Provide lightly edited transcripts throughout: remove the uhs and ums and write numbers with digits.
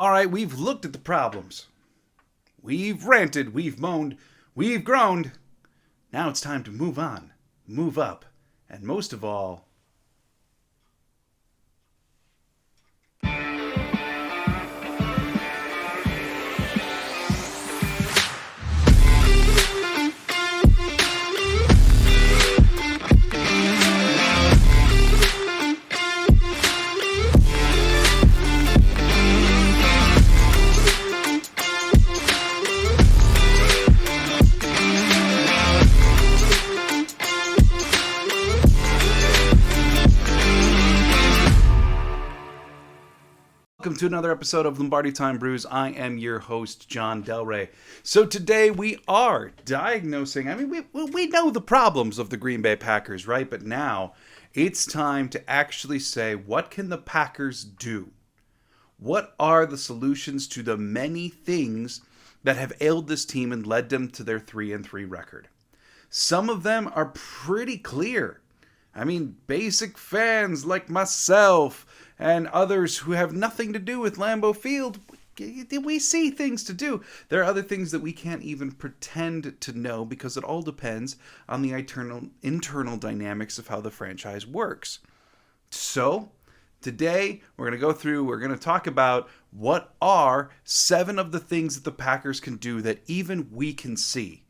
All right, we've looked at the problems. We've ranted, we've moaned, we've groaned. Now it's time to move on, move up, and most of all, welcome to another episode of Lombardi Time Brews. I am your host, John Delray. So today we are diagnosing, we know the problems of the Green Bay Packers, right? But now it's time to actually say, what can the Packers do? What are the solutions to the many things that have ailed this team and led them to their 3-3 record? Some of them are pretty clear. Basic fans like myself and others who have nothing to do with Lambeau Field, we see things to do. There are other things that we can't even pretend to know because it all depends on the internal dynamics of how the franchise works. So, today we're going to talk about what are 7 of the things that the Packers can do that even we can see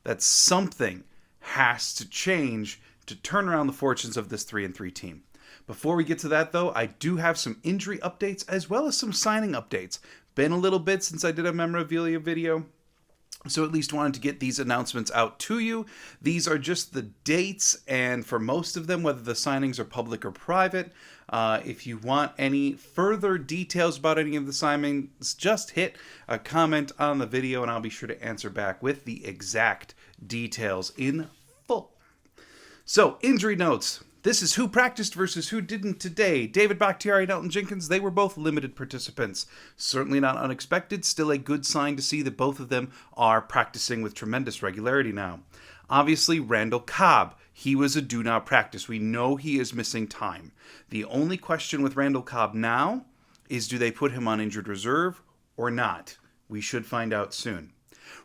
that something has to change to turn around the fortunes of this 3-3 team. Before we get to that, though, I do have some injury updates as well as some signing updates. Been a little bit since I did a memorabilia video, so at least wanted to get these announcements out to you. These are just the dates, and for most of them, whether the signings are public or private, if you want any further details about any of the signings, just hit a comment on the video, and I'll be sure to answer back with the exact details in full. So, injury notes. This is who practiced versus who didn't today. David Bakhtiari and Elton Jenkins, they were both limited participants. Certainly not unexpected, still a good sign to see that both of them are practicing with tremendous regularity now. Obviously, Randall Cobb, he was a do not practice. We know he is missing time. The only question with Randall Cobb now is, do they put him on injured reserve or not? We should find out soon.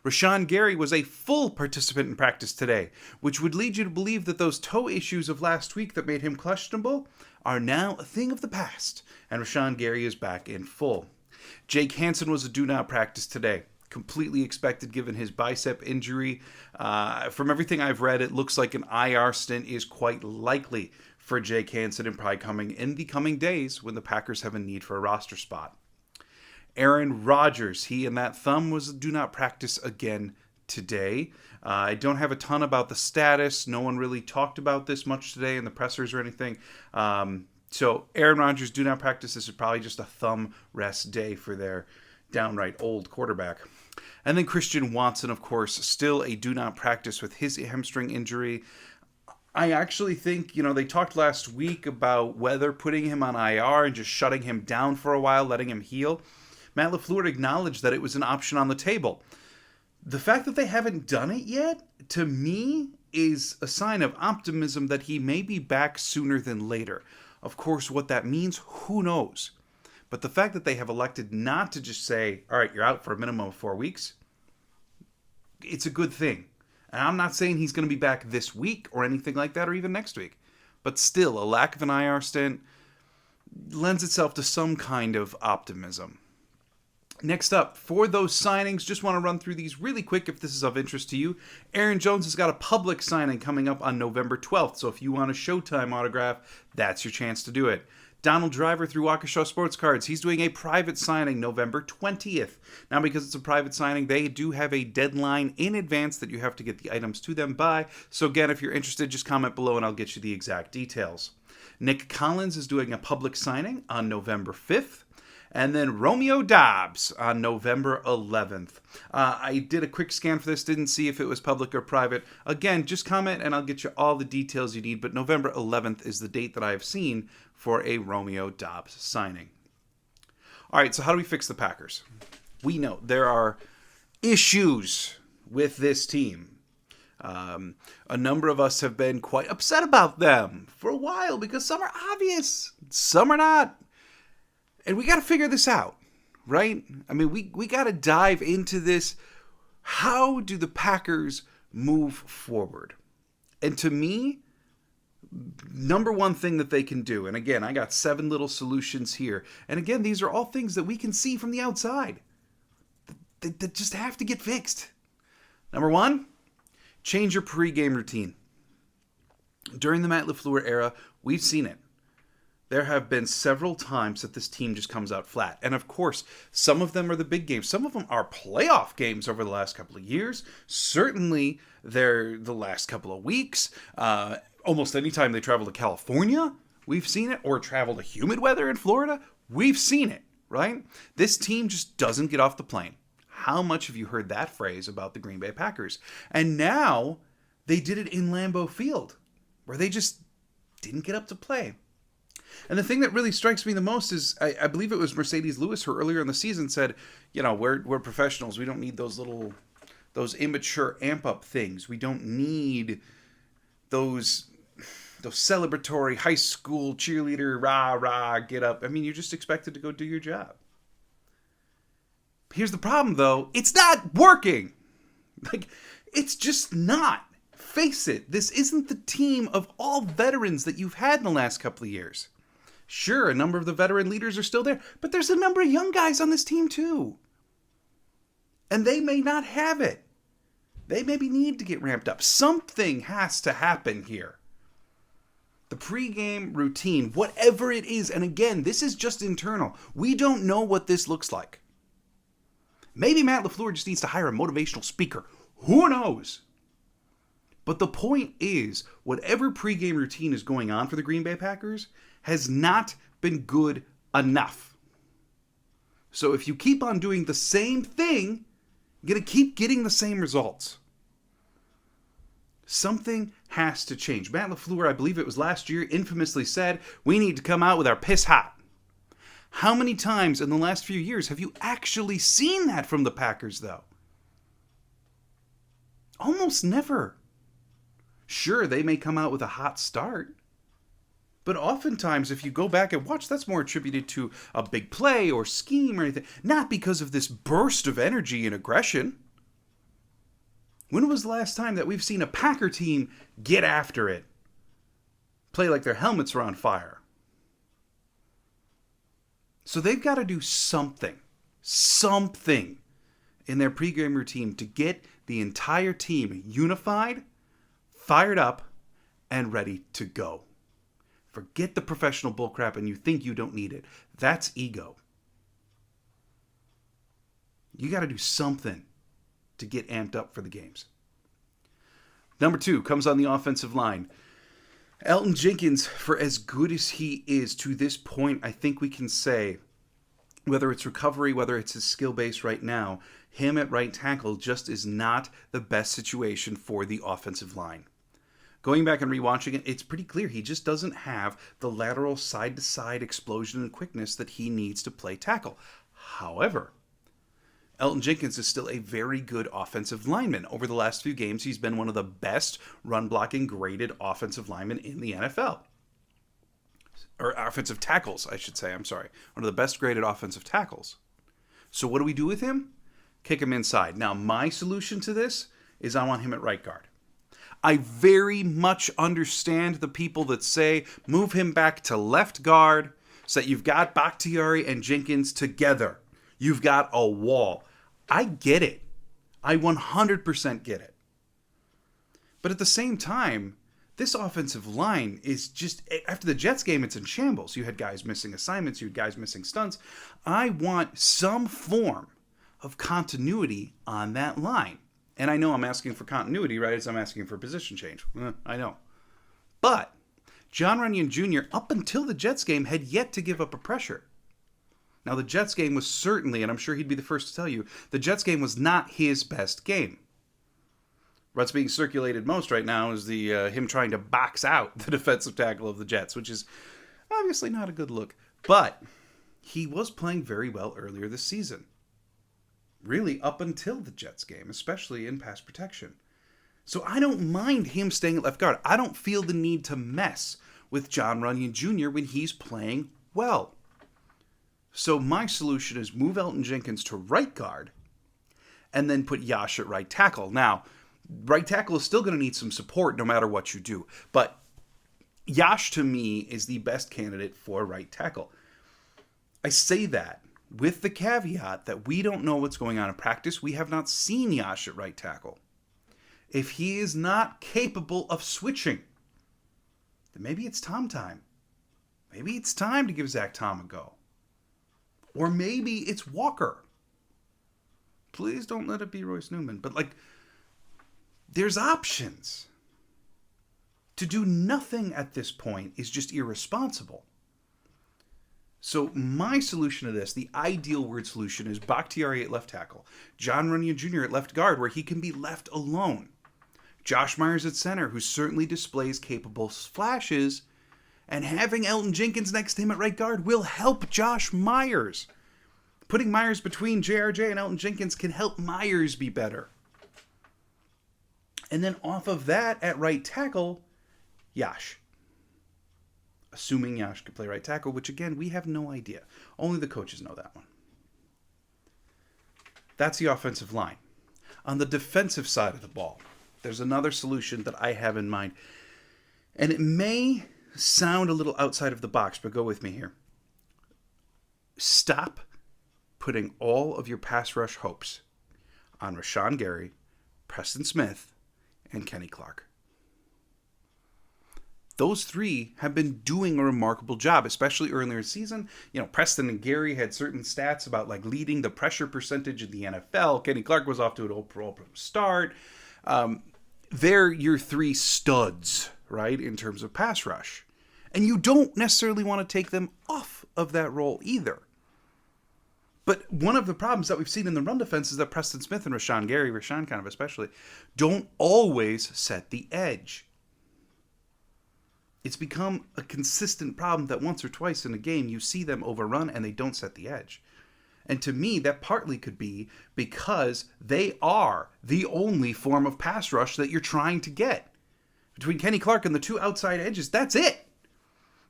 Rashawn Gary was a full participant in practice today, which would lead you to believe that those toe issues of last week that made him questionable are now a thing of the past, and Rashawn Gary is back in full. Jake Hansen was a do not practice today. Completely expected given his bicep injury. From everything I've read, it looks like an IR stint is quite likely for Jake Hansen and probably coming in the coming days when the Packers have a need for a roster spot. Aaron Rodgers, he and that thumb was do not practice again today. I don't have a ton about the status. No one really talked about this much today in the pressers or anything. So Aaron Rodgers do not practice. This is probably just a thumb rest day for their downright old quarterback. And then Christian Watson, of course, still a do not practice with his hamstring injury. I actually think, they talked last week about whether putting him on IR and just shutting him down for a while, letting him heal. Matt LaFleur acknowledged that it was an option on the table. The fact that they haven't done it yet, to me, is a sign of optimism that he may be back sooner than later. Of course, what that means, who knows? But the fact that they have elected not to just say, all right, you're out for a minimum of 4 weeks, it's a good thing. And I'm not saying he's going to be back this week or anything like that, or even next week. But still, a lack of an IR stint lends itself to some kind of optimism. Next up, for those signings, just want to run through these really quick if this is of interest to you. Aaron Jones has got a public signing coming up on November 12th, so if you want a Showtime autograph, that's your chance to do it. Donald Driver through Waukesha Sports Cards, he's doing a private signing November 20th. Now, because it's a private signing, they do have a deadline in advance that you have to get the items to them by. So again, if you're interested, just comment below and I'll get you the exact details. Nick Collins is doing a public signing on November 5th. And then Romeo Doubs on November 11th. I did a quick scan for this, didn't see if it was public or private. Again, just comment and I'll get you all the details you need. But November 11th is the date that I have seen for a Romeo Doubs signing. All right, so how do we fix the Packers? We know there are issues with this team. A number of us have been quite upset about them for a while because some are obvious, some are not. And we got to figure this out. right? I mean, we got to dive into this. How do the Packers move forward? And to me, number one thing that they can do, and again, I got 7 little solutions here. And again, these are all things that we can see from the outside that just have to get fixed. Number one, change your pregame routine. During the Matt LaFleur era, we've seen it. There have been several times that this team just comes out flat. And of course, some of them are the big games. Some of them are playoff games over the last couple of years. Certainly, they're the last couple of weeks. Almost any time they travel to California, we've seen it. Or travel to humid weather in Florida, we've seen it, right? This team just doesn't get off the plane. How much have you heard that phrase about the Green Bay Packers? And now they did it in Lambeau Field, where they just didn't get up to play. And the thing that really strikes me the most is, I believe it was Mercedes Lewis who earlier in the season said, we're professionals. We don't need those immature amp up things. We don't need those celebratory high school cheerleader, rah, rah, get up. I mean, you're just expected to go do your job. Here's the problem, though. It's not working. It's just not. Face it, this isn't the team of all veterans that you've had in the last couple of years. Sure, a number of the veteran leaders are still there, but there's a number of young guys on this team too. And they may not have it. They maybe need to get ramped up. Something has to happen here. The pregame routine, whatever it is, and again, this is just internal. We don't know what this looks like. Maybe Matt LaFleur just needs to hire a motivational speaker. Who knows? But the point is, whatever pregame routine is going on for the Green Bay Packers has not been good enough. So if you keep on doing the same thing, you're going to keep getting the same results. Something has to change. Matt LaFleur, I believe it was last year, infamously said, we need to come out with our piss hot. How many times in the last few years have you actually seen that from the Packers, though? Almost never. Sure, they may come out with a hot start. But oftentimes, if you go back and watch, that's more attributed to a big play or scheme or anything. Not because of this burst of energy and aggression. When was the last time that we've seen a Packer team get after it? Play like their helmets were on fire. So they've got to do something in their pregame routine to get the entire team unified, fired up, and ready to go. Forget the professional bullcrap and you think you don't need it. That's ego. You got to do something to get amped up for the games. Number 2 comes on the offensive line. Elgton Jenkins, for as good as he is to this point, I think we can say, whether it's recovery, whether it's his skill base right now, him at right tackle just is not the best situation for the offensive line. Going back and rewatching it, it's pretty clear he just doesn't have the lateral side-to-side explosion and quickness that he needs to play tackle. However, Elgton Jenkins is still a very good offensive lineman. Over the last few games, he's been one of the best run-blocking graded offensive linemen in the NFL. Or offensive tackles, I should say. I'm sorry. One of the best graded offensive tackles. So what do we do with him? Kick him inside. Now, my solution to this is I want him at right guard. I very much understand the people that say move him back to left guard so that you've got Bakhtiari and Jenkins together. You've got a wall. I get it. I 100% get it. But at the same time, this offensive line is just, after the Jets game, it's in shambles. You had guys missing assignments. You had guys missing stunts. I want some form of continuity on that line. And I know I'm asking for continuity, right, as I'm asking for position change. I know. But John Runyon Jr., up until the Jets game, had yet to give up a pressure. Now, the Jets game was certainly, and I'm sure he'd be the first to tell you, the Jets game was not his best game. What's being circulated most right now is the him trying to box out the defensive tackle of the Jets, which is obviously not a good look. But he was playing very well earlier this season. Really, up until the Jets game, especially in pass protection. So I don't mind him staying at left guard. I don't feel the need to mess with John Runyon Jr. when he's playing well. So my solution is move Elton Jenkins to right guard and then put Yash at right tackle. Now, right tackle is still going to need some support no matter what you do. But Yash, to me, is the best candidate for right tackle. I say that with the caveat that we don't know what's going on in practice. We have not seen Yash at right tackle. If he is not capable of switching, then maybe it's Tom time. Maybe it's time to give Zach Tom a go. Or maybe it's Walker. Please don't let it be Royce Newman. But, there's options. To do nothing at this point is just irresponsible. So my solution to this, the ideal word solution, is Bakhtiari at left tackle, John Runyon Jr. at left guard, where he can be left alone, Josh Myers at center, who certainly displays capable flashes, and having Elton Jenkins next to him at right guard will help Josh Myers. Putting Myers between JRJ and Elton Jenkins can help Myers be better. And then off of that, at right tackle, Yash. Assuming Yash could play right tackle, which again, we have no idea. Only the coaches know that one. That's the offensive line. On the defensive side of the ball, there's another solution that I have in mind. And it may sound a little outside of the box, but go with me here. Stop putting all of your pass rush hopes on Rashawn Gary, Preston Smith, and Kenny Clark. Those three have been doing a remarkable job, especially earlier in the season. Preston and Gary had certain stats about leading the pressure percentage in the NFL. Kenny Clark was off to an all-pro start. They're your three studs, right, in terms of pass rush. And you don't necessarily want to take them off of that role either. But one of the problems that we've seen in the run defense is that Preston Smith and Rashawn Gary, Rashawn kind of especially, don't always set the edge. It's become a consistent problem that once or twice in a game you see them overrun and they don't set the edge. And to me, that partly could be because they are the only form of pass rush that you're trying to get. Between Kenny Clark and the two outside edges, that's it.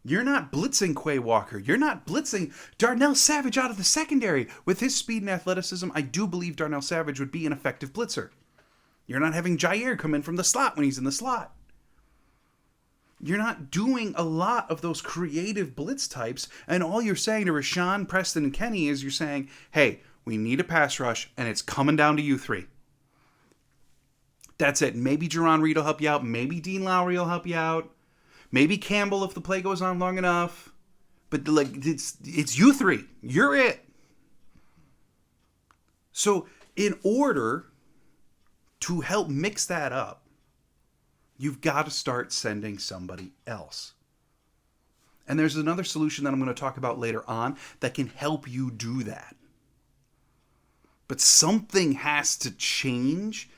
You're not blitzing Quay Walker. You're not blitzing Darnell Savage out of the secondary. With his speed and athleticism, I do believe Darnell Savage would be an effective blitzer. You're not having Jair come in from the slot when he's in the slot. You're not doing a lot of those creative blitz types, and all you're saying to Rashawn, Preston, and Kenny is you're saying, hey, we need a pass rush, and it's coming down to you three. That's it. Maybe Jerron Reed will help you out. Maybe Dean Lowry will help you out. Maybe Campbell if the play goes on long enough. But it's you three. You're it. So in order to help mix that up, you've got to start sending somebody else. And there's another solution that I'm going to talk about later on that can help you do that. But something has to change.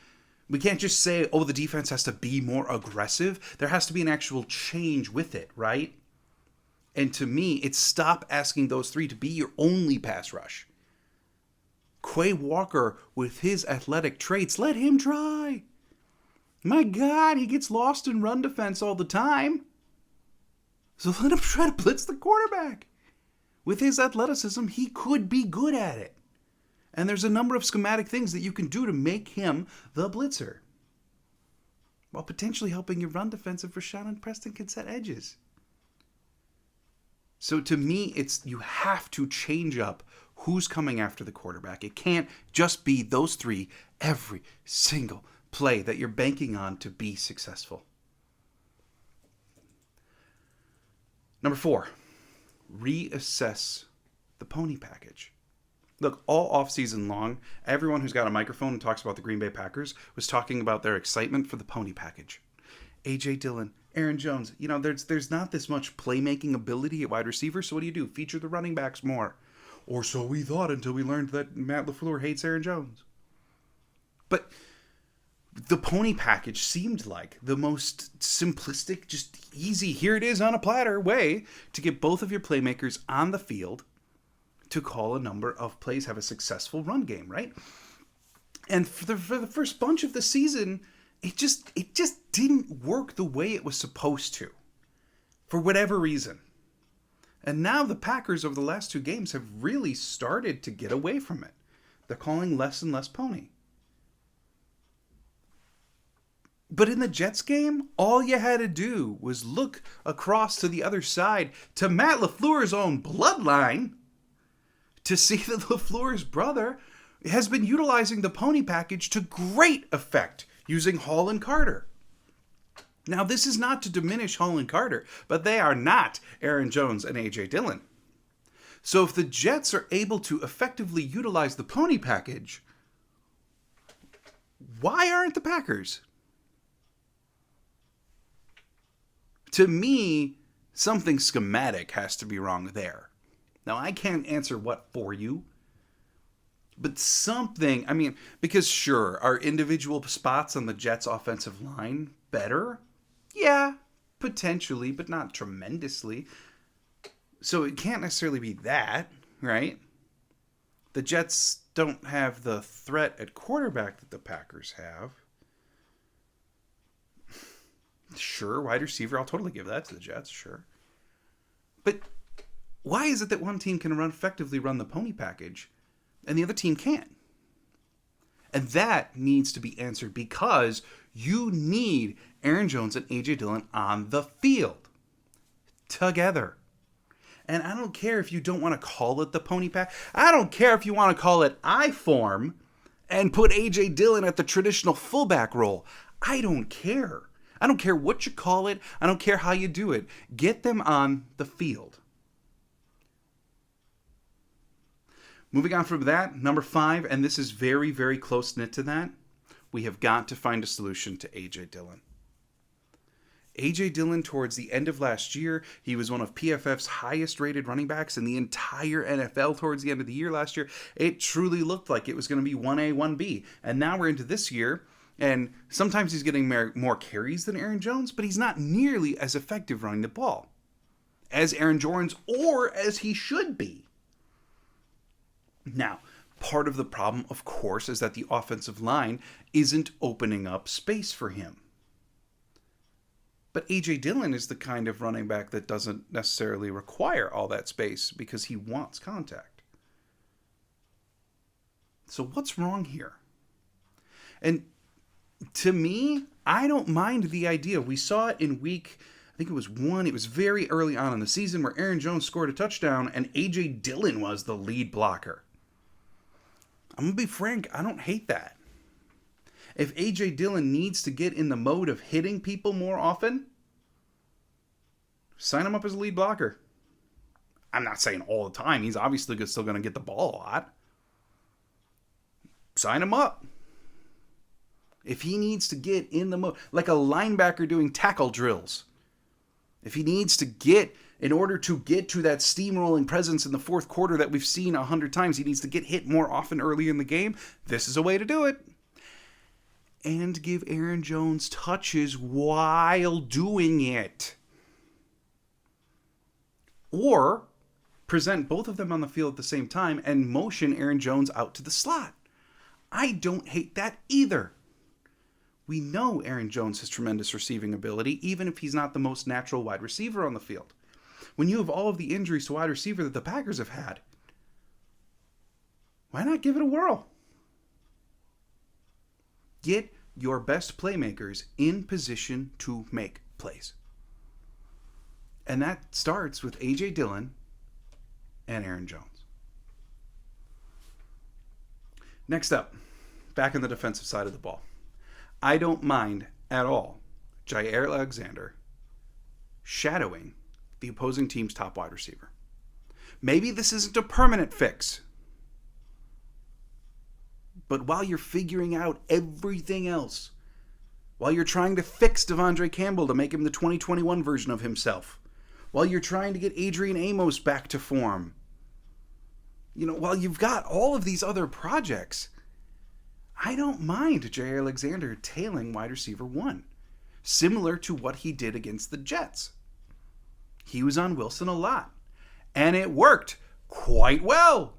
We can't just say, the defense has to be more aggressive. There has to be an actual change with it, right? And to me, it's stop asking those three to be your only pass rush. Quay Walker, with his athletic traits, let him try. My God, he gets lost in run defense all the time. So let him try to blitz the quarterback. With his athleticism, he could be good at it. And there's a number of schematic things that you can do to make him the blitzer, while potentially helping your run defense if Rashawn and Preston can set edges. So to me, you have to change up who's coming after the quarterback. It can't just be those three every single play that you're banking on to be successful. Number 4, reassess the pony package. Look, all offseason long, everyone who's got a microphone and talks about the Green Bay Packers was talking about their excitement for the pony package. A.J. Dillon, Aaron Jones, there's not this much playmaking ability at wide receiver, so what do? Feature the running backs more. Or so we thought until we learned that Matt LaFleur hates Aaron Jones. But the pony package seemed like the most simplistic, just easy, here it is on a platter way to get both of your playmakers on the field to call a number of plays, have a successful run game, right? And for the first bunch of the season, it just didn't work the way it was supposed to, for whatever reason. And now the Packers over the last 2 games have really started to get away from it. They're calling less and less pony. But in the Jets game, all you had to do was look across to the other side to Matt LaFleur's own bloodline to see that LaFleur's brother has been utilizing the pony package to great effect using Hall and Carter. Now, this is not to diminish Hall and Carter, but they are not Aaron Jones and A.J. Dillon. So if the Jets are able to effectively utilize the pony package, why aren't the Packers? To me, something schematic has to be wrong there. Now, I can't answer what for you, but something, because sure, are individual spots on the Jets' offensive line better? Yeah, potentially, but not tremendously. So it can't necessarily be that, right? The Jets don't have the threat at quarterback that the Packers have. Sure, wide receiver, I'll totally give that to the Jets, sure. But why is it that one team can effectively run the pony package and the other team can't? And that needs to be answered because you need Aaron Jones and A.J. Dillon on the field together. And I don't care if you don't want to call it the pony pack. I don't care if you want to call it I-form and put A.J. Dillon at the traditional fullback role. I don't care. I don't care what you call it. I don't care how you do it. Get them on the field. Moving on from that, number 5, and this is very, very close-knit to that, we have got to find a solution to A.J. Dillon. A.J. Dillon, towards the end of last year, he was one of PFF's highest-rated running backs in the entire NFL towards the end of the year last year. It truly looked like it was going to be 1A, 1B. And now we're into this year, and sometimes he's getting more carries than Aaron Jones, but he's not nearly as effective running the ball as Aaron Jones or as he should be. Now, part of the problem, of course, is that the offensive line isn't opening up space for him. But A.J. Dillon is the kind of running back that doesn't necessarily require all that space because he wants contact. So what's wrong here? And to me, I don't mind the idea. We saw it in week, I think it was 1. It was very early on in the season where Aaron Jones scored a touchdown and A.J. Dillon was the lead blocker. I'm going to be frank, I don't hate that. If A.J. Dillon needs to get in the mode of hitting people more often, sign him up as a lead blocker. I'm not saying all the time. He's obviously still going to get the ball a lot. Sign him up. If he needs to get in the mode, like a linebacker doing tackle drills, if he needs to get, in order to get to that steamrolling presence in the fourth quarter that we've seen 100 times, he needs to get hit more often early in the game. This is a way to do it. And give Aaron Jones touches while doing it. Or present both of them on the field at the same time and motion Aaron Jones out to the slot. I don't hate that either. We know Aaron Jones has tremendous receiving ability, even if he's not the most natural wide receiver on the field. When you have all of the injuries to wide receiver that the Packers have had, why not give it a whirl? Get your best playmakers in position to make plays. And that starts with A.J. Dillon and Aaron Jones. Next up, back on the defensive side of the ball. I don't mind at all Jair Alexander shadowing the opposing team's top wide receiver. Maybe this isn't a permanent fix. But while you're figuring out everything else, while you're trying to fix Devondre Campbell to make him the 2021 version of himself, while you're trying to get Adrian Amos back to form, while you've got all of these other projects, I don't mind Jair Alexander tailing wide receiver 1, similar to what he did against the Jets. He was on Wilson a lot, and it worked quite well.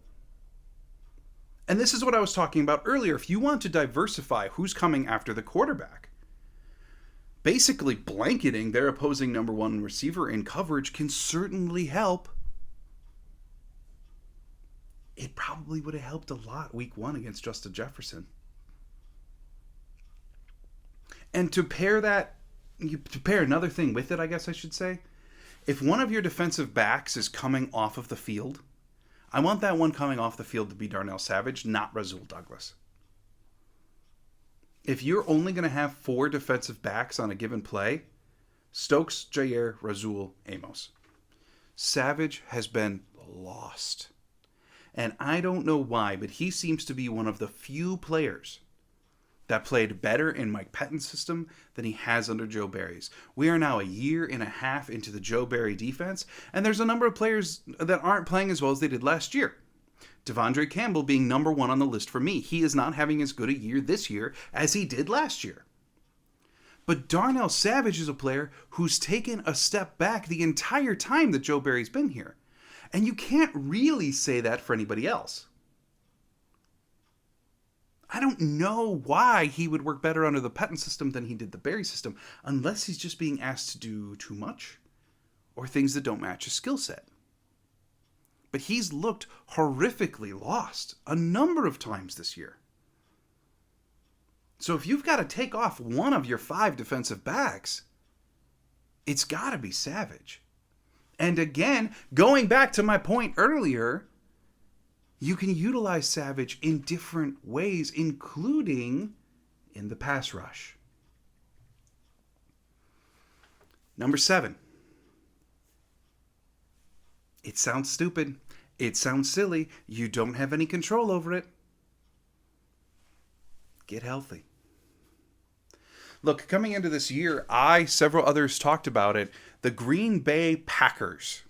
And this is what I was talking about earlier. If you want to diversify who's coming after the quarterback, basically blanketing their opposing number 1 receiver in coverage can certainly help. it probably would have helped a lot week 1 against Justin Jefferson. And to pair another thing with it, I guess I should say, if one of your defensive backs is coming off of the field, I want that one coming off the field to be Darnell Savage, not Rasul Douglas. If you're only going to have 4 defensive backs on a given play, Stokes, Jair, Rasul, Amos. Savage has been lost. And I don't know why, but he seems to be one of the few players that played better in Mike Pettine's system than he has under Joe Barry's. We are now a year and a half into the Joe Barry defense, and there's a number of players that aren't playing as well as they did last year. Devondre Campbell being number 1 on the list for me. He is not having as good a year this year as he did last year. But Darnell Savage is a player who's taken a step back the entire time that Joe Barry's been here. And you can't really say that for anybody else. I don't know why he would work better under the Pettine system than he did the Barry system, unless he's just being asked to do too much or things that don't match his skill set. But he's looked horrifically lost a number of times this year. So if you've got to take off one of your 5 defensive backs, it's got to be Savage. And again, going back to my point earlier, you can utilize Savage in different ways, including in the pass rush. Number 7. It sounds stupid. It sounds silly. You don't have any control over it. Get healthy. Look, coming into this year, several others talked about it. The Green Bay Packers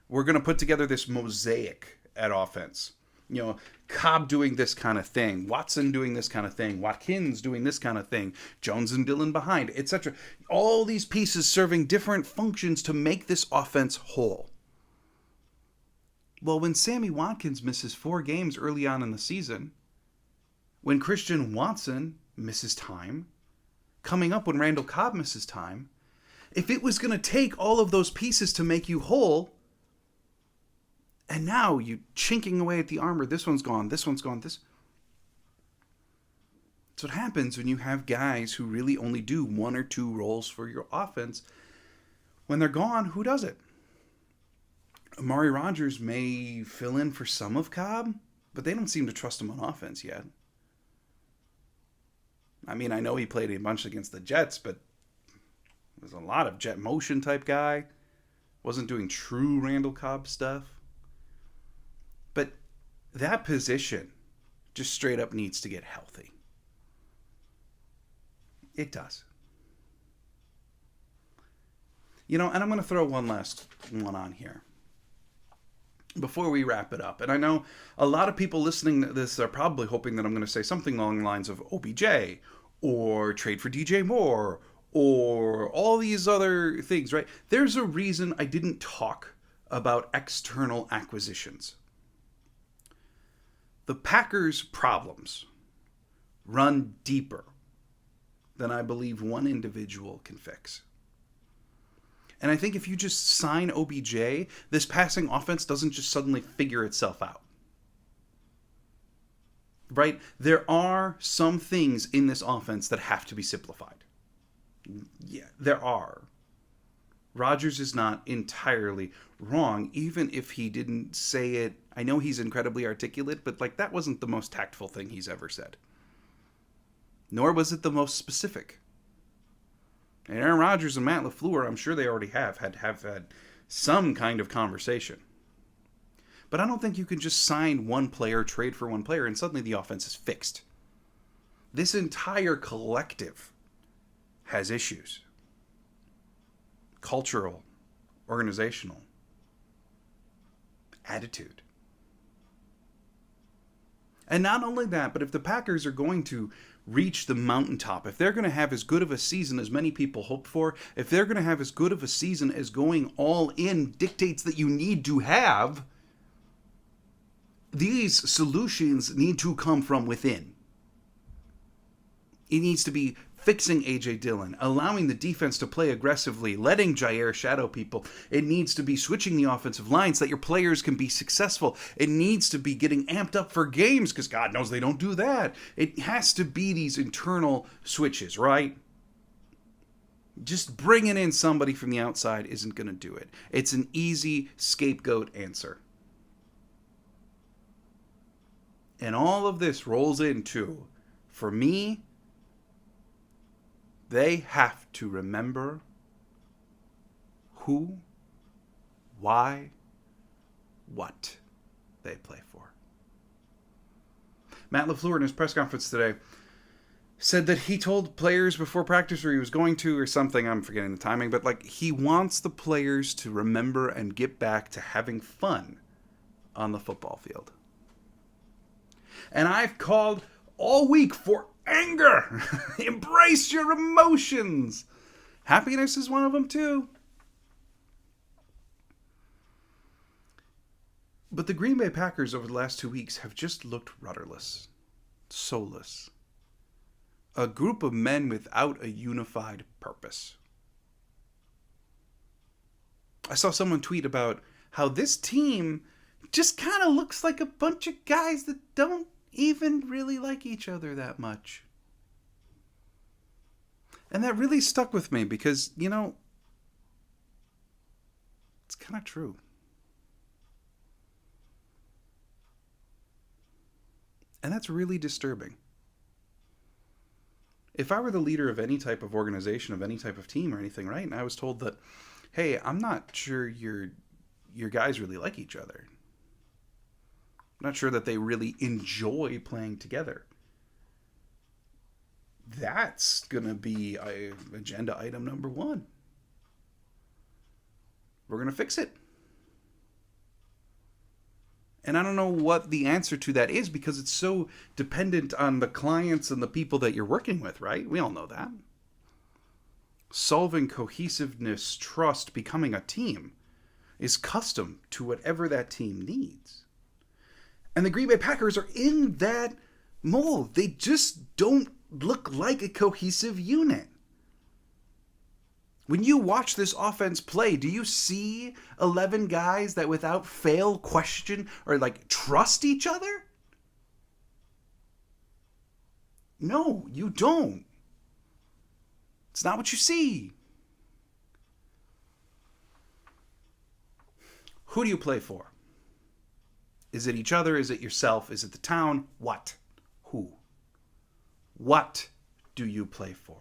were going to put together this mosaic at offense. You know, Cobb doing this kind of thing, Watson doing this kind of thing, Watkins doing this kind of thing, Jones and Dillon behind, etc. All these pieces serving different functions to make this offense whole. Well, when Sammy Watkins misses 4 games early on in the season, when Christian Watson misses time, coming up when Randall Cobb misses time, if it was going to take all of those pieces to make you whole, and now you chinking away at the armor, this one's gone, this one's gone, this. That's what happens when you have guys who really only do 1 or 2 roles for your offense. When they're gone, who does it? Amari Rodgers may fill in for some of Cobb, but they don't seem to trust him on offense yet. I mean, I know he played a bunch against the Jets, but was a lot of jet motion type guy. Wasn't doing true Randall Cobb stuff. But that position just straight up needs to get healthy. It does. You know, and I'm going to throw one last one on here before we wrap it up. And I know a lot of people listening to this are probably hoping that I'm going to say something along the lines of OBJ or trade for DJ Moore or all these other things, right? There's a reason I didn't talk about external acquisitions. The Packers' problems run deeper than I believe one individual can fix. And I think if you just sign OBJ, this passing offense doesn't just suddenly figure itself out. Right? There are some things in this offense that have to be simplified. Yeah, there are. Rodgers is not entirely wrong, even if he didn't say it. I know he's incredibly articulate, but that wasn't the most tactful thing he's ever said. Nor was it the most specific. And Aaron Rodgers and Matt LaFleur, I'm sure they already have had some kind of conversation. But I don't think you can just sign one player, trade for one player, and suddenly the offense is fixed. This entire collective has issues. Cultural, organizational, attitude. And not only that, but if the Packers are going to reach the mountaintop, if they're going to have as good of a season as many people hope for, if they're going to have as good of a season as going all in dictates that you need to have, these solutions need to come from within. It needs to be fixing A.J. Dillon, allowing the defense to play aggressively, letting Jair shadow people. It needs to be switching the offensive line so that your players can be successful. It needs to be getting amped up for games, because God knows they don't do that. It has to be these internal switches, right? Just bringing in somebody from the outside isn't going to do it. It's an easy scapegoat answer. And all of this rolls into, for me, they have to remember who, why, what they play for. Matt LaFleur in his press conference today said that he told players before practice, or he was going to, or something, I'm forgetting the timing, but like he wants the players to remember and get back to having fun on the football field. And I've called all week for anger. Embrace your emotions. Happiness is one of them too. But the Green Bay Packers over the last 2 weeks have just looked rudderless, soulless. A group of men without a unified purpose. I saw someone tweet about how this team just kind of looks like a bunch of guys that don't even really like each other that much. And that really stuck with me because, you know, it's kind of true. And that's really disturbing. If I were the leader of any type of organization, of any type of team or anything, right, and I was told that, hey, I'm not sure your guys really like each other. I'm not sure that they really enjoy playing together. That's going to be agenda item number 1. We're going to fix it. And I don't know what the answer to that is because it's so dependent on the clients and the people that you're working with, right? We all know that. Solving cohesiveness, trust, becoming a team is custom to whatever that team needs. And the Green Bay Packers are in that mold. They just don't look like a cohesive unit. When you watch this offense play, do you see 11 guys that without fail question or like trust each other? No, you don't. It's not what you see. Who do you play for? Is it each other? Is it yourself? Is it the town? What? Who? What do you play for?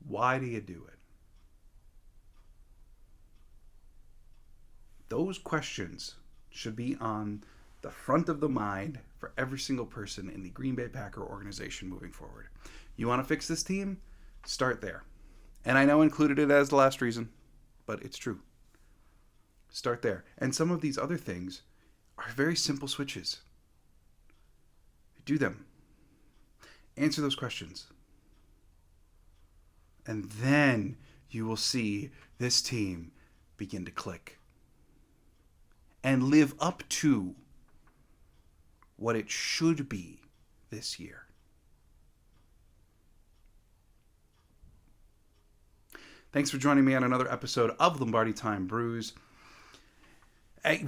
Why do you do it? Those questions should be on the front of the mind for every single person in the Green Bay Packer organization moving forward. You want to fix this team? Start there. And I know I included it as the last reason, but it's true. Start there. And some of these other things are very simple switches. Do them. Answer those questions. And then you will see this team begin to click and live up to what it should be this year. Thanks for joining me on another episode of Lombardi Time Brews.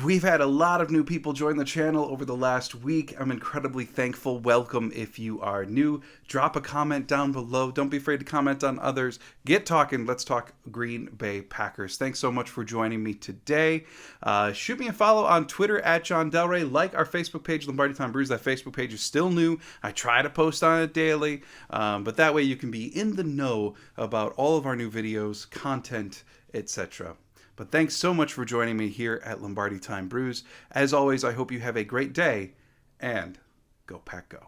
We've had a lot of new people join the channel over the last week. I'm incredibly thankful. Welcome if you are new. Drop a comment down below. Don't be afraid to comment on others. Get talking. Let's talk Green Bay Packers. Thanks so much for joining me today. Shoot me a follow on Twitter at John Delray. Like our Facebook page, Lombardi Time Brews. That Facebook page is still new. I try to post on it daily, but that way you can be in the know about all of our new videos, content, etc. But thanks so much for joining me here at Lombardi Time Brews. As always, I hope you have a great day, and go Pack Go.